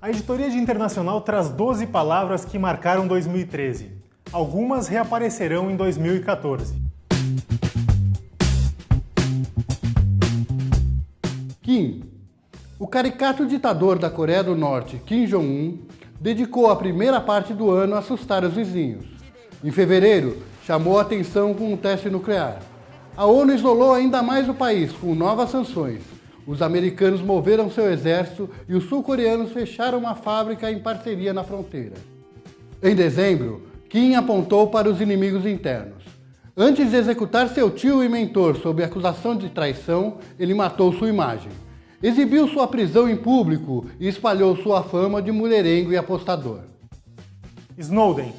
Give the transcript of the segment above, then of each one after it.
A editoria de Internacional traz 12 palavras que marcaram 2013. Algumas reaparecerão em 2014. Kim. O caricato ditador da Coreia do Norte, Kim Jong-un, dedicou a primeira parte do ano a assustar os vizinhos. Em fevereiro, chamou a atenção com um teste nuclear. A ONU isolou ainda mais o país com novas sanções. Os americanos moveram seu exército e os sul-coreanos fecharam uma fábrica em parceria na fronteira. Em dezembro, Kim apontou para os inimigos internos. Antes de executar seu tio e mentor sob acusação de traição, ele matou sua imagem. Exibiu sua prisão em público e espalhou sua fama de mulherengo e apostador. Snowden.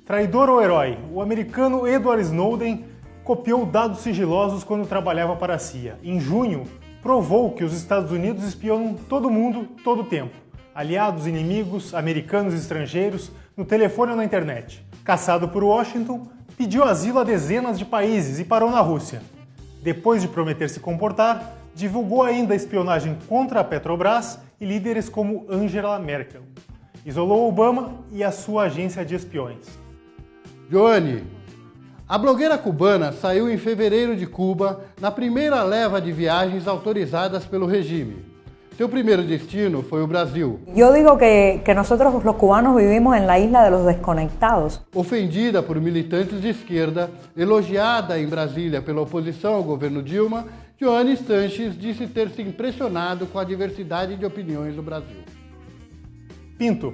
Traidor ou herói? O americano Edward Snowden copiou dados sigilosos quando trabalhava para a CIA. Em junho, provou que os Estados Unidos espionam todo mundo, todo o tempo. Aliados, inimigos, americanos e estrangeiros, no telefone ou na internet. Caçado por Washington, pediu asilo a dezenas de países e parou na Rússia. Depois de prometer se comportar, divulgou ainda a espionagem contra a Petrobras e líderes como Angela Merkel. Isolou Obama e a sua agência de espiões. Johnny. A blogueira cubana saiu em fevereiro de Cuba na primeira leva de viagens autorizadas pelo regime. Seu primeiro destino foi o Brasil. Eu digo que nosotros los cubanos vivimos en la isla de los desconectados. Ofendida por militantes de esquerda, elogiada em Brasília pela oposição ao governo Dilma, Joanny Sanches disse ter se impressionado com a diversidade de opiniões do Brasil. Pinto.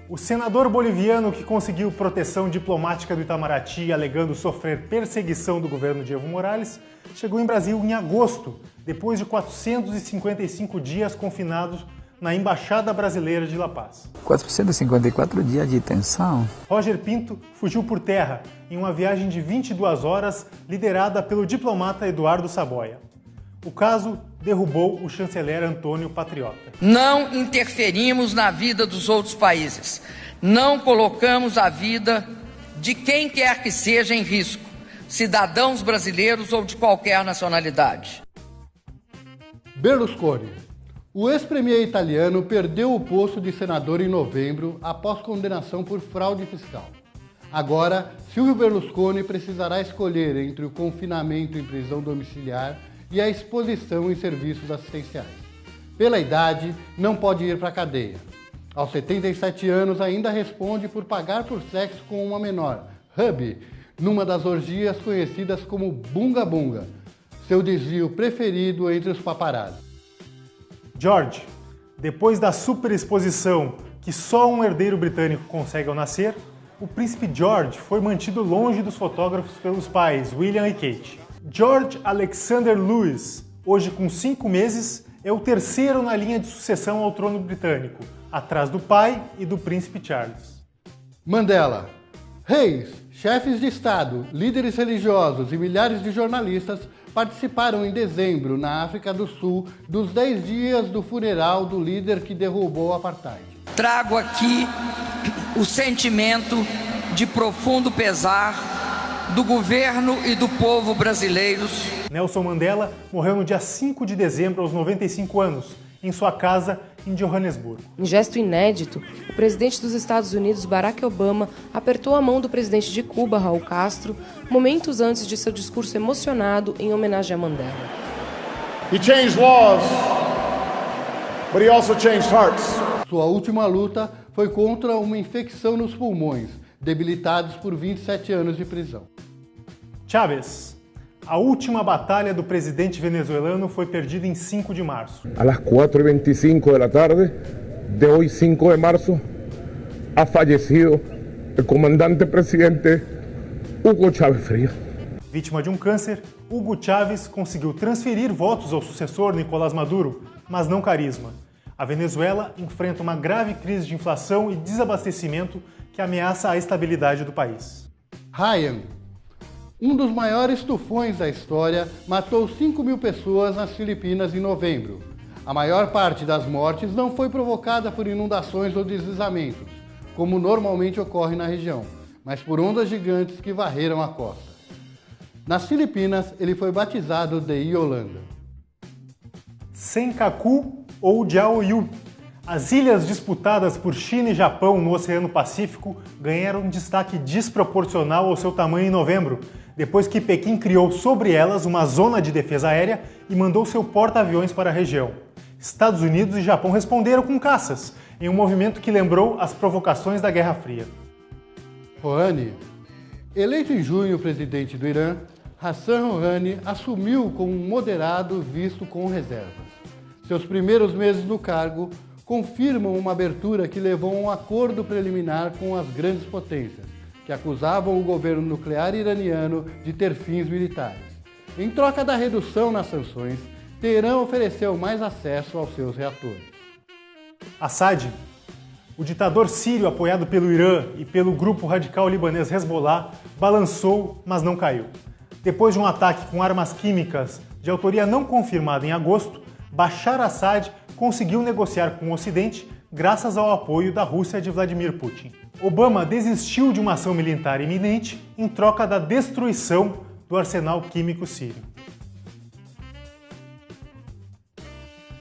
O senador boliviano que conseguiu proteção diplomática do Itamaraty alegando sofrer perseguição do governo de Evo Morales chegou em Brasil em agosto, depois de 455 dias confinados na Embaixada Brasileira de La Paz. 454 dias de detenção? Roger Pinto fugiu por terra em uma viagem de 22 horas liderada pelo diplomata Eduardo Saboia. O caso derrubou o chanceler Antônio Patriota. Não interferimos na vida dos outros países. Não colocamos a vida de quem quer que seja em risco, cidadãos brasileiros ou de qualquer nacionalidade. Berlusconi. O ex-premier italiano perdeu o posto de senador em novembro após condenação por fraude fiscal. Agora, Silvio Berlusconi precisará escolher entre o confinamento em prisão domiciliar e a exposição em serviços assistenciais. Pela idade, não pode ir para a cadeia. Aos 77 anos, ainda responde por pagar por sexo com uma menor, Hubby, numa das orgias conhecidas como Bunga Bunga, seu desvio preferido entre os paparazzi. George. Depois da superexposição que só um herdeiro britânico consegue ao nascer, o príncipe George foi mantido longe dos fotógrafos pelos pais, William e Kate. George Alexander Lewis, hoje com 5 meses, é o terceiro na linha de sucessão ao trono britânico, atrás do pai e do príncipe Charles. Mandela. Reis, chefes de Estado, líderes religiosos e milhares de jornalistas participaram em dezembro, na África do Sul, dos 10 dias do funeral do líder que derrubou o apartheid. Trago aqui o sentimento de profundo pesar do governo e do povo brasileiros. Nelson Mandela morreu no dia 5 de dezembro, aos 95 anos, em sua casa em Johannesburgo. Em gesto inédito, o presidente dos Estados Unidos, Barack Obama, apertou a mão do presidente de Cuba, Raul Castro, momentos antes de seu discurso emocionado em homenagem a Mandela. He changed laws, but he also changed hearts. Sua última luta foi contra uma infecção nos pulmões, debilitados por 27 anos de prisão. Chávez. A última batalha do presidente venezuelano foi perdida em 5 de março. Às 4:25 da tarde de hoje, 5 de março, ha fallecido o comandante presidente Hugo Chávez Frías. Vítima de um câncer, Hugo Chávez conseguiu transferir votos ao sucessor Nicolás Maduro, mas não carisma. A Venezuela enfrenta uma grave crise de inflação e desabastecimento que ameaça a estabilidade do país. Ryan. Um dos maiores tufões da história matou 5.000 pessoas nas Filipinas em novembro. A maior parte das mortes não foi provocada por inundações ou deslizamentos, como normalmente ocorre na região, mas por ondas gigantes que varreram a costa. Nas Filipinas, ele foi batizado de Yolanda. Senkaku ou Diaoyu. As ilhas disputadas por China e Japão no Oceano Pacífico ganharam um destaque desproporcional ao seu tamanho em novembro, depois que Pequim criou sobre elas uma zona de defesa aérea e mandou seu porta-aviões para a região. Estados Unidos e Japão responderam com caças, em um movimento que lembrou as provocações da Guerra Fria. Rouhani. Eleito em junho presidente do Irã, Hassan Rouhani assumiu como um moderado visto com reservas. Seus primeiros meses no cargo confirmam uma abertura que levou a um acordo preliminar com as grandes potências, que acusavam o governo nuclear iraniano de ter fins militares. Em troca da redução nas sanções, Teherã ofereceu mais acesso aos seus reatores. Assad. O ditador sírio apoiado pelo Irã e pelo grupo radical libanês Hezbollah balançou, mas não caiu. Depois de um ataque com armas químicas de autoria não confirmada em agosto, Bashar Assad conseguiu negociar com o Ocidente graças ao apoio da Rússia de Vladimir Putin. Obama desistiu de uma ação militar iminente em troca da destruição do arsenal químico sírio.